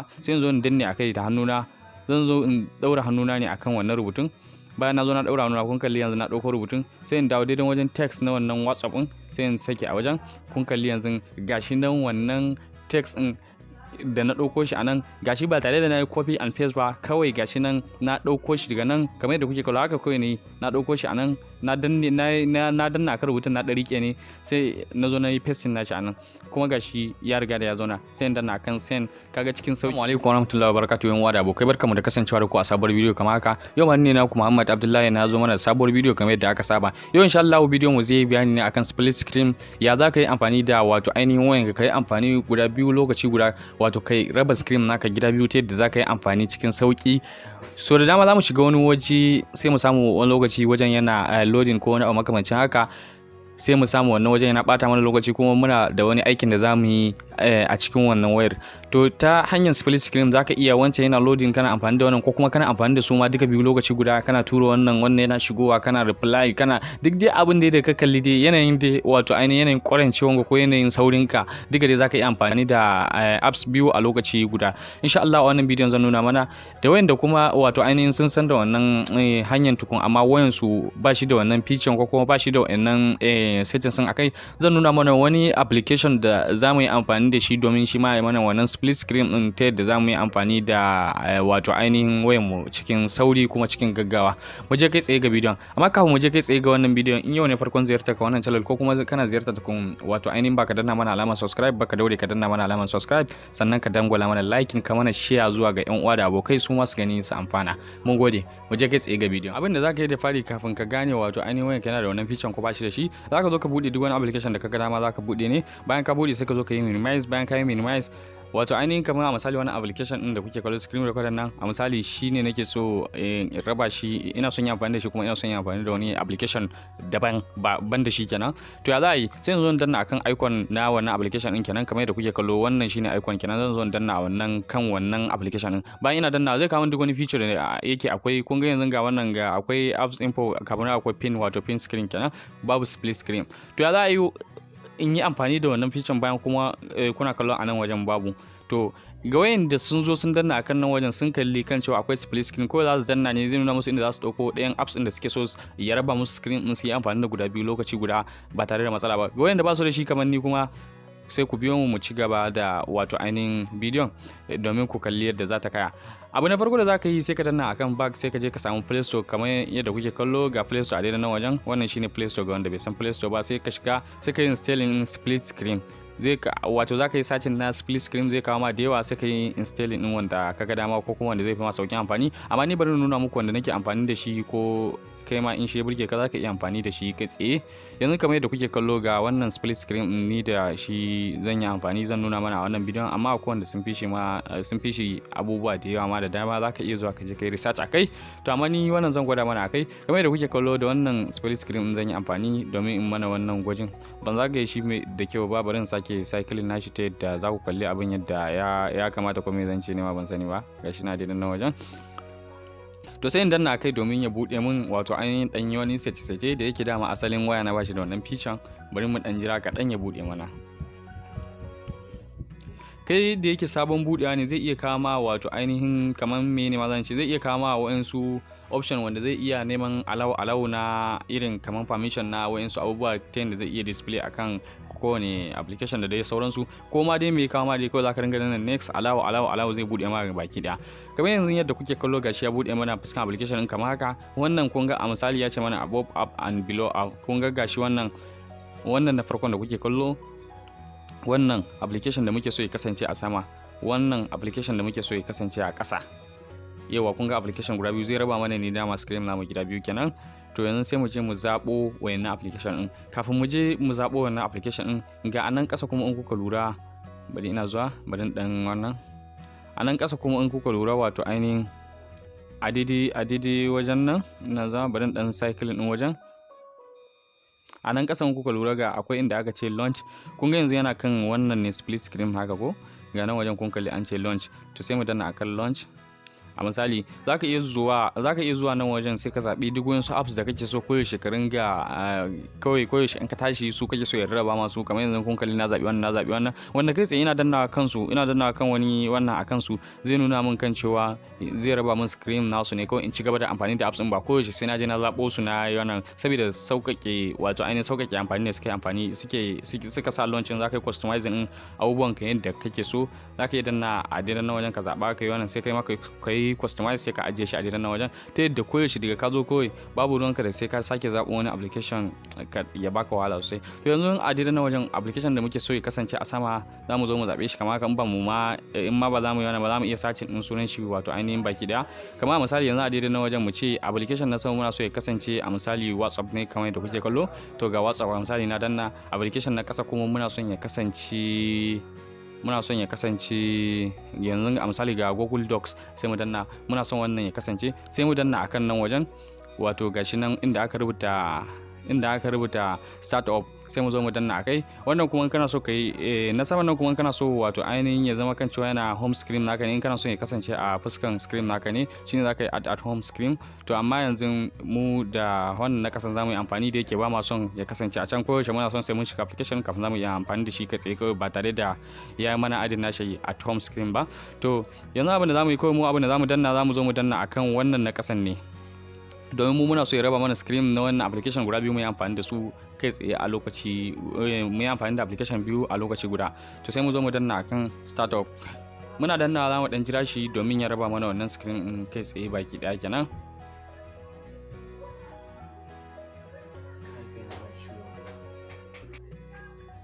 sai in zo in danne akai da hannuna, zan zo in daura hannuna ne akan wannan rubutun. Bayan na zo na daura hannuna, kun kalli yanzu na dauko rubutun, sai in dawo daidai wajen text na wannan WhatsApp din, sai in sake a wajen. Kun kalli yanzu gashi nan wannan text din da na ɗauko shi a nan, gashi ba tare da na yi copy and paste ba, kawai gashi nan na ɗauko shi daga nan kamar yadda kuke kallo haka kawai ne na ɗauko shi a nan, na danna akan rubutun na ɗarike ne, sai na zo na yi pasting nashi a nan, kuma gashi ya riga da ya zauna, sai in danna akan send. Kaga cikin sauki. Assalamu alaikum warahmatullahi wabarakatuh, yan wada abokai, barkamu da kasancewa da ku a sabuwar bidiyo kamar haka. Yau ne na ku Muhammad Abdullahi na zo mana da sabuwar bidiyo kamar yadda aka saba. Yau insha Allah bidiyon mu zai bayani ne akan split screen, ya za ka yi amfani da wato ainihin wayan ka yi amfani guda biyu lokaci guda, wato kai raba screen naka gida biyu ta yadda za ka yi amfani cikin sauki. So da dama za mu shiga wani waje sai mu samu wani lokaci wajen yana loading ko wani abu makamancin haka, sai mu samu wannan wajen yana bata mana lokaci, kuma muna da wani aikin da zamu yi a cikin wannan wayar. To ta hanyar split screen zaka iya wancan yana loading kana amfani da wannan, ko kuma kana amfani da su ma duka biyu lokaci guda, kana tura wannan yana shigowa, kana reply, kana duk dai abin da ka kalli dai yanayin dai wato ainihin yanayin kwarancewan ko yanayin saurin ka, duka dai zaka iya amfani da apps biyu a lokaci guda. Insha Allah wannan bidiyon zan nuna mana da wayanda kuma wato ainihin sun san da wannan hanyar tukun, amma wayan su ba shi da wannan feature ko kuma ba shi da wannan settings akai. Zan nuna mana wani application da zamu yi amfani da shi domin shi ma ya mana wannan split screen din ta yadda zamu yi amfani da wato ainihin wayan mu cikin sauri kuma cikin gaggawa. Mu je kai tsaye ga bidiyon, amma kafin mu je kai tsaye ga wannan bidiyon, in yau ne farkon ziyartar ka wannan channel ko kuma kana ziyartar kun wato ainihin baka danna mana alamar subscribe, baka daure ka danna mana alamar subscribe, sannan ka dangwala mana liking, ka mana share zuwa ga yan uwa da abokai su ma su gani su amfana. Mun gode. Mu je kai tsaye ga bidiyon. Abin da zaka yi da fari kafin ka gane wato ainihin wayan kana da wannan feature ko ba shi da shi, zaka zo ka bude duk wani application da kaga dama zaka bude ne. Bayan ka bude sai ka zo ka yi minimize. Bayan ka yi minimize, wato ainihin kamar a misali wani application din da kuke kallo screen recorder nan, a misali shine nake so in raba shi, ina son yin amfani da shi kuma ina son yin amfani da wani application daban ban da shi kenan. To ya za a yi? Sai in zo in danna akan icon na wannan application din kenan, kamar yadda kuke kallo wannan shine icon kenan. Zan zo in danna a wannan kan wannan application din. Bayan ina danna zai kawo duk wani feature da yake akwai. Kun ga yanzu ga wannan ga akwai apps info, kamar akwai pin wato pin screen kenan, babu split screen. To ya za a yi in yi amfani da wannan feature bayan kuma kuna kallon a nan wajen babu? To ga wayanda sun zo sun danna akan nan wajen sun kalli kan cewa akwai split screen, ko za su danna ne zai nuna musu inda za su dauko ɗayan apps din da suke so ya raba musu screen din su yi amfani da guda biyu lokaci guda ba tare da matsala ba. Ga wayanda ba su da shi kamar ni kuma, sai ku biyo mu ci gaba da wato ainihin bidiyon domin ku kalli yadda za ta kaya. Abu na farko da za ka yi, sai ka danna akan back, sai ka je ka samu Play Store kamar yadda kuke kallo. Ga Play Store a daidai nan wajen, wannan shine Play Store ga wanda bai san Play Store ba. Sai ka shiga, sai ka yi installing split screen. Wato za ka yi sacin na split screen, zai kawo ma da yawa, sai ka yi installing din wanda kaga dama ko kuma wanda zai fi ma sauƙin amfani. Amma ni bari nuna muku wanda nake amfani da shi, ko kai ma in shi ya burge ka za ka iya amfani da shi kai tsaye. Yanzu kamar yadda kuke kallo ga wannan split screen ni da shi zan yi amfani, zan nuna mana a wannan bidiyon, amma akwai wanda sun fi shi abubuwa da yawa ma da dama, za ka iya zuwa ka je kai research akai. To amma ni wannan zan gwada mana akai. Kamar yadda kuke kallo da wannan split screen zan yi amfani domin in mana wannan gwajin. Ban zagaye shi da kyau ba, bari in sake cycling nashi ta yadda za ku kalli abin yadda ya kamata, ko me zan ce ne ma ban sani ba. Gashi na daidai nan wajen. To sai in danna kai domin ya bude min wato ainihin dan yi wani sete da yake dama asalin waya na bashi da wannan feature. Bari mu dan jira kaɗan ya bude mana. Kai da yake sabon budewa ne zai iya kama wato ainihin kamar mene ma zan ce, zai iya kama wa'ansu option wanda zai iya neman allow na irin kamar permission na wa'ansu abubuwa ta yadda zai iya display akan kowane application da dai sauransu, ko ma dai mai kama dai kawai za ka ringa nan next allow zai bude ma baki daya. Kamar yanzu yadda kuke kallo gashi ya bude mana fuskan application din kamar haka. Wannan kun ga a misali ya ce mana above up and below up. Kun ga gashi wannan na farkon da kuke kallo, wannan application da muke so ya kasance a sama, wannan application da muke so ya kasance a ƙasa. Yawa kun ga application guda biyu, zai raba mana ne dama screen namu gida biyu kenan. To yanzu sai mu je mu zabo wayannan application din. Kafin mu je mu zabo wannan application din, ga anan ƙasa kuma in kuka lura, bari ina zuwa, bari dan wannan anan ƙasa kuma in kuka lura wato ainihin a daidai wajen nan, ina zuwa, bari dan cycling din wajen. A nan ƙasan kuka lura ga akwai inda aka ce launch. Kun ga yanzu yana kan wannan ne split screen haka ko? Ga nan wajen kun kalli an ce launch. To sai mu danna akan launch. a misali zaka iya zuwa nan wajen sai ka zabi duk wani apps da kake so koyaushe ka ringa koyaushe in ka tashi su kake so ya rarraba masu, kamar yanzu kun kalli na zabi wannan wanda kai tsaye ina dannawa kan wani wannan akan su zai nuna min kan cewa zai raba min screen nasu ne, kawai in ci gaba da amfani da apps din ba koyaushe sai na je na zabo su na wannan, saboda sauƙaƙe wato ainihin sauƙaƙe amfani da suka sa launching zaka yi customizing din abubuwan ka yadda kake so, zaka yi danna a daidan wajen ka zaba kai wannan sai kai ma kai customize sai ka ajiye shi a daidan wajen ta yadda koyaushe daga ka zo kawai babu ruwanka da sai ka sake zabo wani application ya baka wahala sosai. To yanzu a daidan wajen application da muke so ya kasance a sama zamu zo mu zabe shi, kamar kan ba mu ma in ma ba za mu yi wannan ba za mu iya searching din sunan shi wato ainihin baki daya. Kamar misali yanzu a daidan wajen mu ce application na sama muna so ya kasance a misali WhatsApp ne kamar yadda kuke kallo, to ga WhatsApp a misali na danna application na kasa kuma muna son ya kasance yanzu a misali ga Google Docs sai mu danna muna son wannan ya kasance sai mu danna akan nan wajen wato gashi nan inda aka rubuta startup sai mu zo mu danna akai. Wannan kuma kana so kai na saman nan kuma kana so wato ainihin ya zama kan cewa yana home screen naka ne, in kana so ya kasance a fuskan screen naka ne shine zaka yi at home screen. To amma yanzu mu da wannan na kasan zamu yi amfani da yake ba ma son ya kasance a can koyaushe muna son sai mun shiga application kafin zamu yi amfani da shi kai tsaye kawai ba tare da ya yi mana adin nashi at home screen ba. To yanzu abin da zamu yi kawai mu abin da zamu danna zamu zo mu danna akan wannan na kasan ne, domin mu muna so ya raba mana screen na wannan application guda biyu mu yi amfani da su kai tsaye a lokaci, mu yi amfani da application biyu a lokaci guda. To sai mu zo mu danna akan startup, muna danna za mu dan jira shi domin ya raba mana wannan screen din kai tsaye baki daya kenan.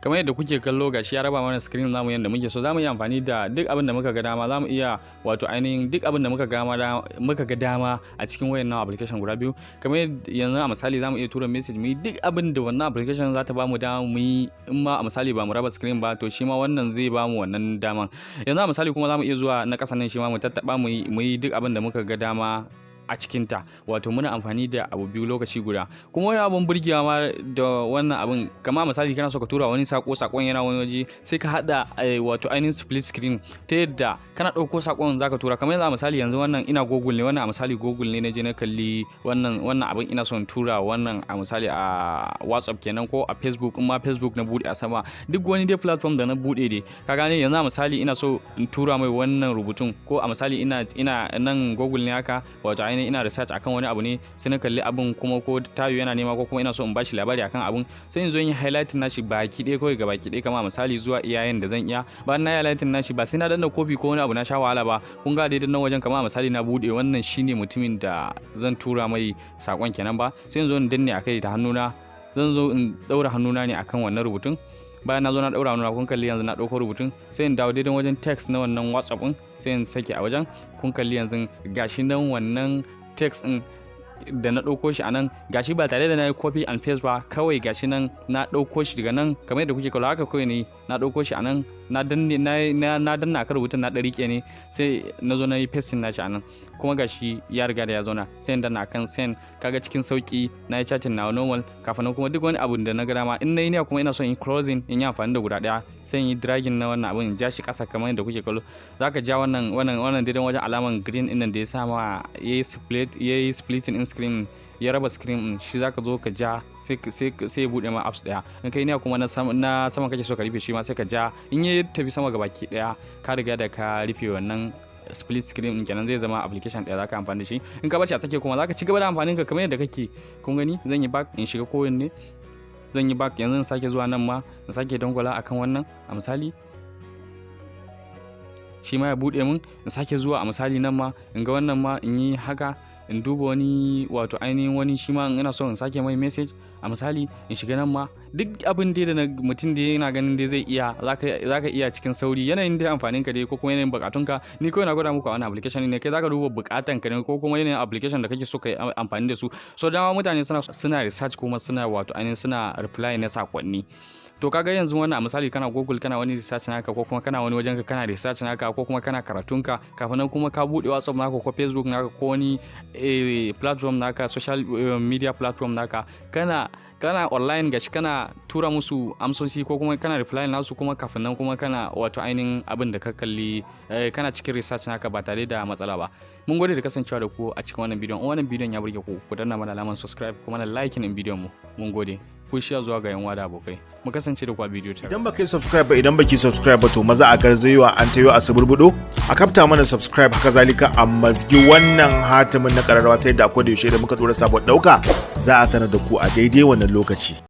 Kamar yadda kuke kallo gashi ya raba mana screen zamu yanda muke so, zamu yi amfani da duk abin da muka ga dama, zamu iya wato ainihin duk abin da muka ga dama a cikin wayannan application guda biyu. Kamar yanzu a misali zamu iya tura message mu yi duk abin da wannan application za ta bamu dama mu yi, in ma a misali ba mu raba screen ba to shi ma wannan zai bamu wannan daman. Yanzu a misali kuma zamu iya zuwa na kasan nan shi ma mu tattaba mu yi duk abin da muka ga dama a cikinta, wato muna amfani da abu biyu lokaci guda. Kuma wani abun burgewa ma da wannan abun, kamar misali kana so ka tura wani sakon yana wani waje sai ka hada wato ainihin split screen ta yadda kana dauko sakon zaka tura. Kamar yanzu a misali yanzu wannan ina Google ne, wannan a misali Google ne na je na kalli wannan abun ina son tura wannan a misali a WhatsApp kenan ko a Facebook, in ma Facebook na bude a sama, duk wani dai platform da na bude dai ka gane. Yanzu a misali ina so in tura mai wannan rubutun, ko a misali ina nan Google ne haka wato ina research akan wani abu ne sai na kalli abun kuma ko tayo yana nema ko kuma ina so in bashi labari akan abun sai in zo in highlight nashi baki ɗaya kawai gabaki ɗaya, kamar misali zuwa iyayen da zan iya bayan na highlight nashi ba sai na danna copy ko wani abu na sha wahala ba. Kun ga daidai nan wajen kamar misali na bude wannan shine mutumin da zan tura mai sakon kenan ba, sai in zo in danne akai da hannuna, zan zo in daura hannuna ne akan wannan rubutun. Bayan na zo na daura hannuna kun kalli yanzu na dauko rubutun sai in dawo daidai wajen text na wannan WhatsApp din sai in sake a wajen. Kun kalli yanzu gashi nan wannan text din da na ɗauko shi a nan gashi ba tare da na yi copy and paste ba, kawai gashi nan na ɗauko shi daga nan kamar yadda kuke kallo haka kawai ne na ɗauko shi a nan na danna aka rubutun na ɗarike ne sai na zo na yi pasting nashi a nan, kuma gashi ya riga da ya zauna sai in danna kan send. Kaga cikin sauki na yi chatting na normal, kafin nan kuma duk wani abu da na ga dama in na yi ne kuma ina son in closing in yi amfani da guda ɗaya sai in yi dragging na wannan abun in ja shi ƙasa kamar yadda kuke kallo. Zaka ja wannan daidai wajen alaman green ɗin nan da ya sa ma yayi splitting in screen ya raba screen din shi zaka zo ka ja sai ya bude ma apps daya. In kai ne kuma na sama kake so ka rufe shi ma sai ka ja, in ya tafi sama gabaki daya ka riga da ka rufe wannan split screen din kenan, zai zama application daya zaka amfani da shi. In ka bar shi a sake kuma zaka ci gaba da amfanin ka kamar yadda kake. Kun gani zan yi back in shiga kowanne, zan yi back yanzu in sake zuwa nan ma in sake dangwala akan wannan a misali shi ma ya bude min, in sake zuwa a misali nan ma in ga wannan ma in yi haka, in duba wani wato ainihin wani shi ma ina so in sake mai message a misali in shiga nan ma duk abin da mutum da yana ganin dai zai iya zaka iya cikin sauri, yanayin dai amfanin ka dai ko kuma yanayin bukatun ka. Ni kawai na gwada muku a wani application ne, kai zaka duba bukatan ka ne ko kuma yanayin application da kake so kai amfani da su. So dama mutane suna research kuma suna wato ainihin suna reply na sakonni. To kaga yanzu wannan a misali kana Google kana wani research naka ko kuma kana wani wajen ka kana research naka ko kuma kana karatun ka, kafin nan kuma ka bude WhatsApp naka ko Facebook naka ko wani platform naka social media platform naka kana online gashi kana tura musu amsoshi ko kuma kana reply nasu kuma kafin nan kuma kana wato ainihin abin da ka kalli kana cikin research naka ba tare da matsala ba. Mun gode da kasancewa da ku a cikin wannan bidiyon. Wannan bidiyon ya burge ku danna mana alamar subscribe kuma na like din bidiyon mu. Mun gode. Ku share zuwa ga yan da abokai. Mu kasance da ku a bidiyo tare. Idan baka yi subscribe ba idan baki subscribe ba to maza a garzayewa an tayo a suburbudo a kafta mana subscribe haka zalika a mazgi wannan hatimin na kararrawa ta yadda akwai da yaushe da muka dora sabon dauka za a sanar da ku a daidai wannan lokaci.